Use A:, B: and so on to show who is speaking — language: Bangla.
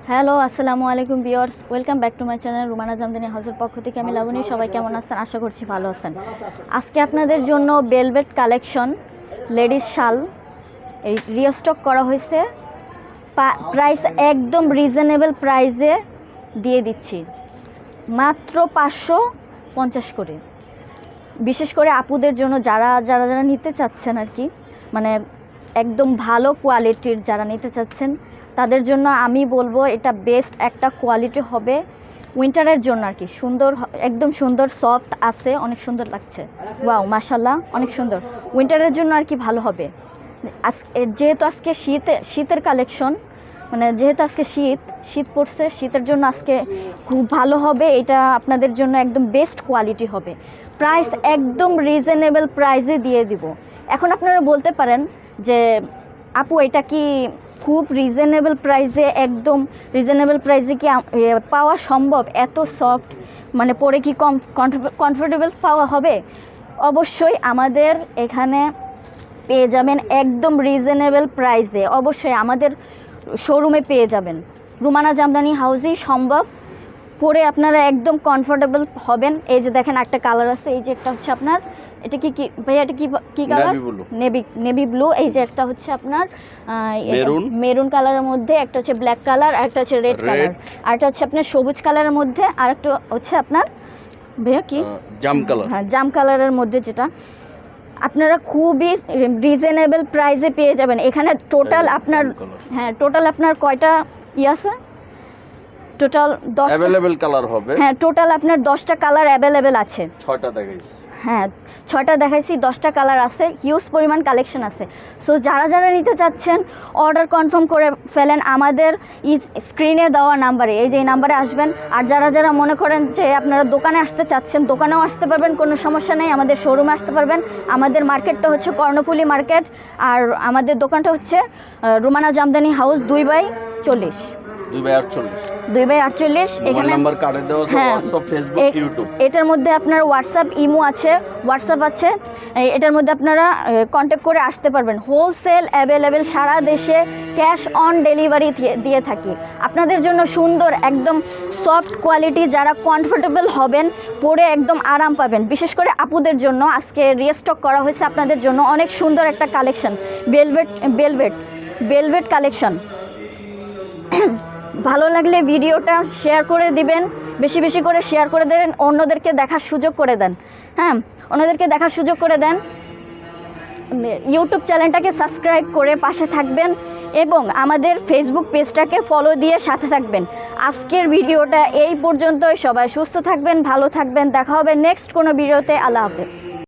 A: হ্যালো, আসসালামু আলাইকুম viewers, welcome back to my channel Rumana Jamdani হাউসের পক্ষ থেকে আমি লাবণী। সবাই কেমন আছেন? আশা করছি ভালো আছেন। আজকে আপনাদের জন্য ভেলভেট কালেকশন লেডিস শাল এই রিস্টক করা হয়েছে। প্রাইস একদম রিজনেবল প্রাইসে দিয়ে দিচ্ছি, মাত্র 550 করে। বিশেষ করে আপুদের জন্য যারা যারা যারা নিতে চাচ্ছেন আর কি, মানে একদম ভালো কোয়ালিটির যারা নিতে চাচ্ছেন তাদের জন্য আমি বলবো এটা বেস্ট একটা কোয়ালিটি হবে উইন্টারের জন্য আর কি। সুন্দর, একদম সুন্দর, সফট আছে, অনেক সুন্দর লাগছে। ওয়াও, মাশাল্লাহ, অনেক সুন্দর। উইন্টারের জন্য আর কি ভালো হবে। যেহেতু আজকে শীতের কালেকশন, মানে যেহেতু আজকে শীত পড়ছে, শীতের জন্য আজকে খুব ভালো হবে। এটা আপনাদের জন্য একদম বেস্ট কোয়ালিটি হবে। প্রাইস একদম রিজনেবল প্রাইসে দিয়ে দিব। এখন আপনারা বলতে পারেন যে আপু এটা কি খুব রিজনেবল প্রাইসে, একদম রিজনেবল প্রাইসে কি পাওয়া সম্ভব? এত সফট মানে পরে কি কমফোর্টেবল পাওয়া হবে? অবশ্যই আমাদের এখানে পেয়ে যাবেন একদম রিজনেবল প্রাইসে। অবশ্যই আমাদের শোরুমে পেয়ে যাবেন। রুমানা জামদানি হাউসেই সম্ভব। পরে আপনারা একদম কমফোর্টেবল হবেন। এই যে দেখেন একটা কালার আছে, এই যে একটা হচ্ছে আপনার, এটা কি ভাইয়া, এটা কি কালার? Navy blue. এই যে একটা হচ্ছে আপনার মেরুন কালারের মধ্যে, একটা হচ্ছে ব্ল্যাক কালার, আর একটা হচ্ছে রেড কালার, আর একটা হচ্ছে আপনার সবুজ কালারের মধ্যে, আর একটা হচ্ছে আপনার ভাইয়া কি জাম কালার। হ্যাঁ, জাম কালারের মধ্যে, যেটা আপনারা খুবই রিজনেবল প্রাইসে পেয়ে যাবেন এখানে। টোটাল আপনার কয়টা আছে? টোটাল 10
B: अवेलेबल কালার হবে।
A: হ্যাঁ, টোটাল আপনার 10টা কালার অ্যাভেলেবেল আছে।
B: 6টা দেখাইছি।
A: হ্যাঁ, 6টা দেখাইছি, 10টা কালার আছে, হিউজ পরিমাণ কালেকশন আছে। সো যারা যারা নিতে চাচ্ছেন অর্ডার কনফার্ম করে ফেলেন আমাদের স্ক্রিনে দেওয়া নাম্বারে। এই যে এই নাম্বারে আসবেন। আর যারা যারা মনে করেন যে আপনারা দোকানে আসতে চাচ্ছেন, দোকানেও আসতে পারবেন, কোনো সমস্যা নেই। আমাদের শোরুমে আসতে পারবেন। আমাদের মার্কেটটা হচ্ছে কর্ণফুলি মার্কেট, আর আমাদের দোকানটা হচ্ছে রুমানা জামদানি হাউস 2/40। 2/48 এখানে
B: নাম্বার কার্ডে দেওয়া আছে। হোয়াটসঅ্যাপ, ফেসবুক, ইউটিউব,
A: এটার মধ্যে আপনার হোয়াটসঅ্যাপ, ইমো আছে, হোয়াটসঅ্যাপ আছে। এটার মধ্যে আপনারা কন্ট্যাক্ট করে আসতে পারবেন। হোলসেল অ্যাভেলেবেল, সারা দেশে ক্যাশ অন ডেলিভারি দিয়ে থাকি। আপনাদের জন্য সুন্দর একদম সফট কোয়ালিটি, যারা কমফোর্টেবল হবেন, পরে একদম আরাম পাবেন। বিশেষ করে আপুদের জন্য আজকে রিস্টক করা হয়েছে আপনাদের জন্য অনেক সুন্দর একটা কালেকশন, ভেলভেট কালেকশন। ভালো লাগলে ভিডিওটা শেয়ার করে দিবেন, বেশি বেশি করে শেয়ার করে দেন, অন্যদেরকে দেখার সুযোগ করে দেন। হ্যাঁ, অন্যদেরকে দেখার সুযোগ করে দেন। ইউটিউব চ্যানেলটাকে সাবস্ক্রাইব করে পাশে থাকবেন এবং আমাদের ফেসবুক পেজটাকে ফলো দিয়ে সাথে থাকবেন। আজকের ভিডিওটা এই পর্যন্তই। সবাই সুস্থ থাকবেন, ভালো থাকবেন। দেখা হবে নেক্সট কোনো ভিডিওতে। আল্লাহ হাফেজ।